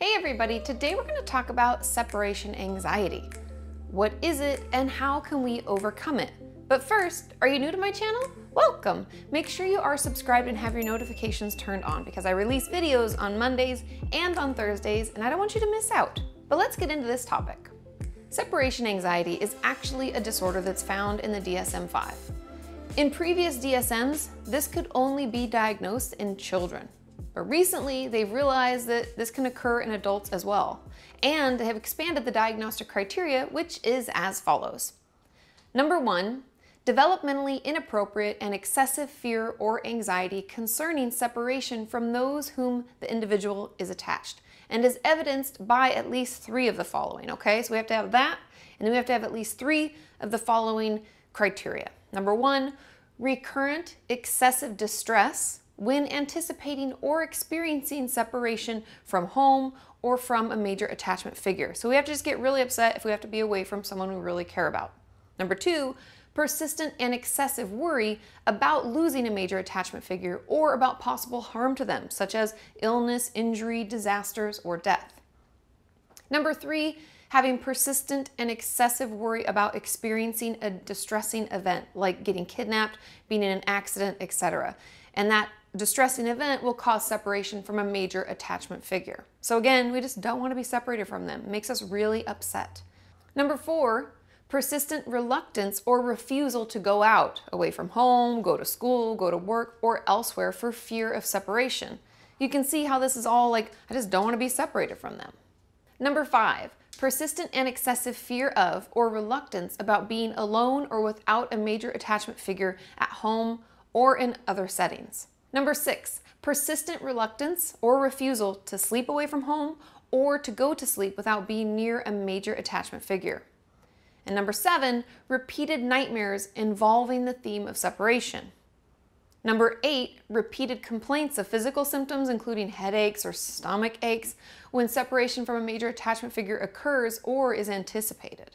Hey everybody, today we're going to talk about separation anxiety. What is it and how can we overcome it? But first, are you new to my channel? Welcome! Make sure you are subscribed and have your notifications turned on because I release videos on Mondays and on Thursdays and I don't want you to miss out. But let's get into this topic. Separation anxiety is actually a disorder that's found in the DSM-5. In previous DSMs, this could only be diagnosed in children. But recently, they've realized that this can occur in adults as well, and they have expanded the diagnostic criteria, which is as follows. Number 1, developmentally inappropriate and excessive fear or anxiety concerning separation from those whom the individual is attached, and is evidenced by at least 3 of the following, okay? So we have to have that, and then we have to have at least 3 of the following criteria. Number 1, recurrent excessive distress when anticipating or experiencing separation from home or from a major attachment figure. So we have to just get really upset if we have to be away from someone we really care about. Number 2, persistent and excessive worry about losing a major attachment figure or about possible harm to them, such as illness, injury, disasters, or death. Number 3, having persistent and excessive worry about experiencing a distressing event, like getting kidnapped, being in an accident, etc. And that distressing event will cause separation from a major attachment figure. So again, we just don't want to be separated from them. It makes us really upset. Number 4, persistent reluctance or refusal to go out, away from home, go to school, go to work, or elsewhere for fear of separation. You can see how this is all like, I just don't want to be separated from them. Number 5, persistent and excessive fear of or reluctance about being alone or without a major attachment figure at home or in other settings. Number 6, persistent reluctance or refusal to sleep away from home or to go to sleep without being near a major attachment figure. And number 7, repeated nightmares involving the theme of separation. Number 8, repeated complaints of physical symptoms including headaches or stomach aches when separation from a major attachment figure occurs or is anticipated.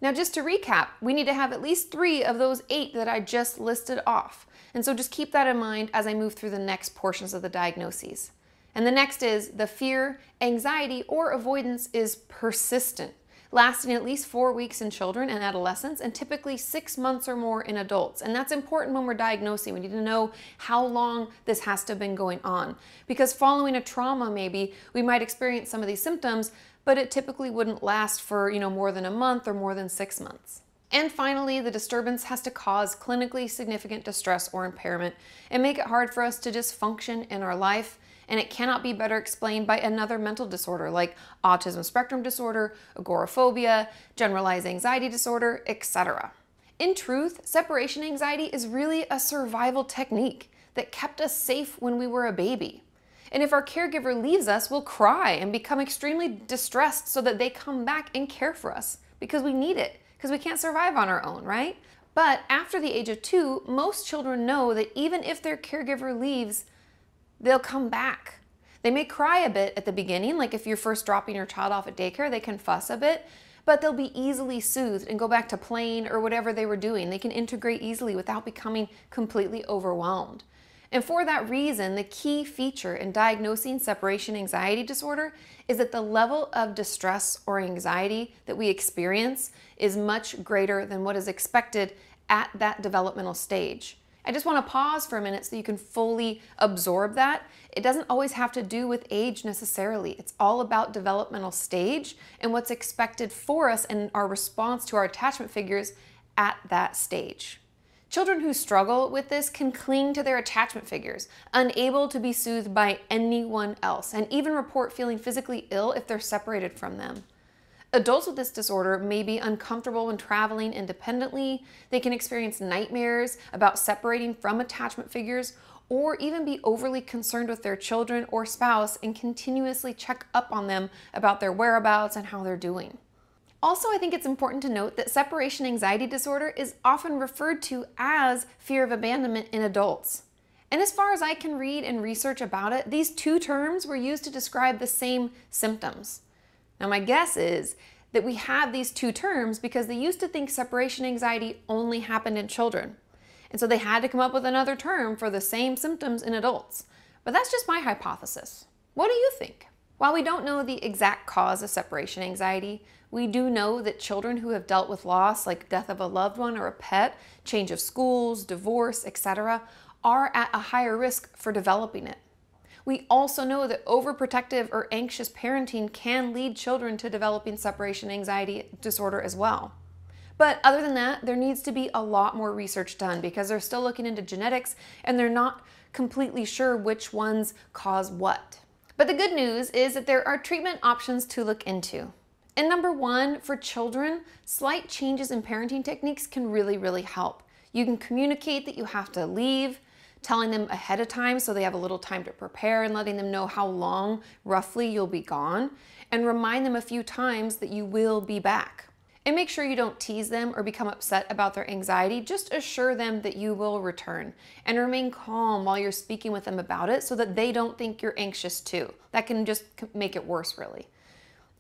Now just to recap, we need to have at least 3 of those 8 that I just listed off. And so just keep that in mind as I move through the next portions of the diagnoses. And the next is the fear, anxiety, or avoidance is persistent, lasting at least 4 weeks in children and adolescents and typically 6 months or more in adults. And that's important when we're diagnosing. We need to know how long this has to have been going on. Because following a trauma maybe, we might experience some of these symptoms, but it typically wouldn't last for, more than a month or more than 6 months. And finally, the disturbance has to cause clinically significant distress or impairment and make it hard for us to just function in our life, and it cannot be better explained by another mental disorder like autism spectrum disorder, agoraphobia, generalized anxiety disorder, etc. In truth, separation anxiety is really a survival technique that kept us safe when we were a baby. And if our caregiver leaves us, we'll cry and become extremely distressed so that they come back and care for us because we need it, because we can't survive on our own, right? But after the age of 2, most children know that even if their caregiver leaves, they'll come back. They may cry a bit at the beginning, like if you're first dropping your child off at daycare, they can fuss a bit, but they'll be easily soothed and go back to playing or whatever they were doing. They can integrate easily without becoming completely overwhelmed. And for that reason, the key feature in diagnosing separation anxiety disorder is that the level of distress or anxiety that we experience is much greater than what is expected at that developmental stage. I just want to pause for a minute so you can fully absorb that. It doesn't always have to do with age necessarily. It's all about developmental stage and what's expected for us and our response to our attachment figures at that stage. Children who struggle with this can cling to their attachment figures, unable to be soothed by anyone else, and even report feeling physically ill if they're separated from them. Adults with this disorder may be uncomfortable when traveling independently. They can experience nightmares about separating from attachment figures, or even be overly concerned with their children or spouse and continuously check up on them about their whereabouts and how they're doing. Also, I think it's important to note that separation anxiety disorder is often referred to as fear of abandonment in adults. And as far as I can read and research about it, these 2 terms were used to describe the same symptoms. Now, my guess is that we have these 2 terms because they used to think separation anxiety only happened in children. And so they had to come up with another term for the same symptoms in adults. But that's just my hypothesis. What do you think? While we don't know the exact cause of separation anxiety, we do know that children who have dealt with loss, like death of a loved one or a pet, change of schools, divorce, etc., are at a higher risk for developing it. We also know that overprotective or anxious parenting can lead children to developing separation anxiety disorder as well. But other than that, there needs to be a lot more research done because they're still looking into genetics and they're not completely sure which ones cause what. But the good news is that there are treatment options to look into. And number one, for children, slight changes in parenting techniques can really help. You can communicate that you have to leave, telling them ahead of time so they have a little time to prepare and letting them know how long roughly you'll be gone, and remind them a few times that you will be back. And make sure you don't tease them or become upset about their anxiety. Just assure them that you will return and remain calm while you're speaking with them about it so that they don't think you're anxious too. That can just make it worse, really.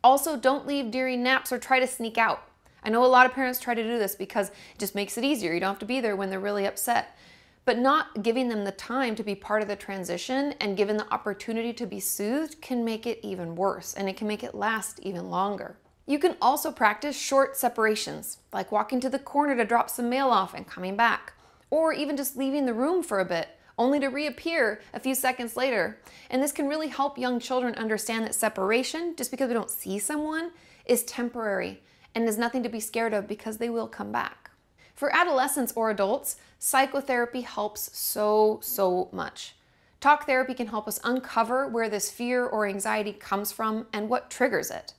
Also, don't leave during naps or try to sneak out. I know a lot of parents try to do this because it just makes it easier. You don't have to be there when they're really upset. But not giving them the time to be part of the transition and given the opportunity to be soothed can make it even worse, and it can make it last even longer. You can also practice short separations, like walking to the corner to drop some mail off and coming back, or even just leaving the room for a bit, only to reappear a few seconds later. And this can really help young children understand that separation, just because we don't see someone, is temporary and there's nothing to be scared of because they will come back. For adolescents or adults, psychotherapy helps so much. Talk therapy can help us uncover where this fear or anxiety comes from and what triggers it.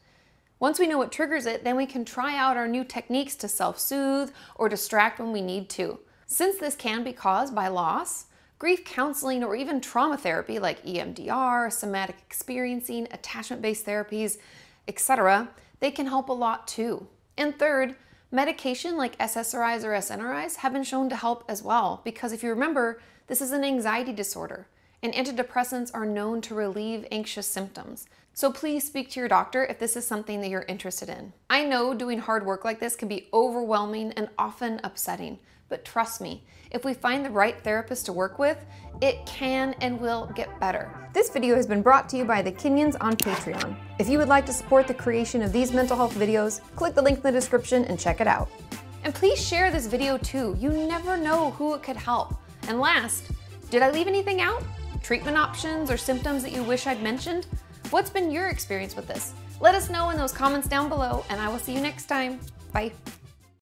Once we know what triggers it, then we can try out our new techniques to self-soothe or distract when we need to. Since this can be caused by loss, grief counseling or even trauma therapy like EMDR, somatic experiencing, attachment-based therapies, etc., they can help a lot too. And third, medication like SSRIs or SNRIs have been shown to help as well, because if you remember, this is an anxiety disorder, and antidepressants are known to relieve anxious symptoms. So please speak to your doctor if this is something that you're interested in. I know doing hard work like this can be overwhelming and often upsetting, but trust me, if we find the right therapist to work with, it can and will get better. This video has been brought to you by the Kenyans on Patreon. If you would like to support the creation of these mental health videos, click the link in the description and check it out. And please share this video too. You never know who it could help. And last, did I leave anything out? Treatment options or symptoms that you wish I'd mentioned? What's been your experience with this? Let us know in those comments down below, and I will see you next time. Bye.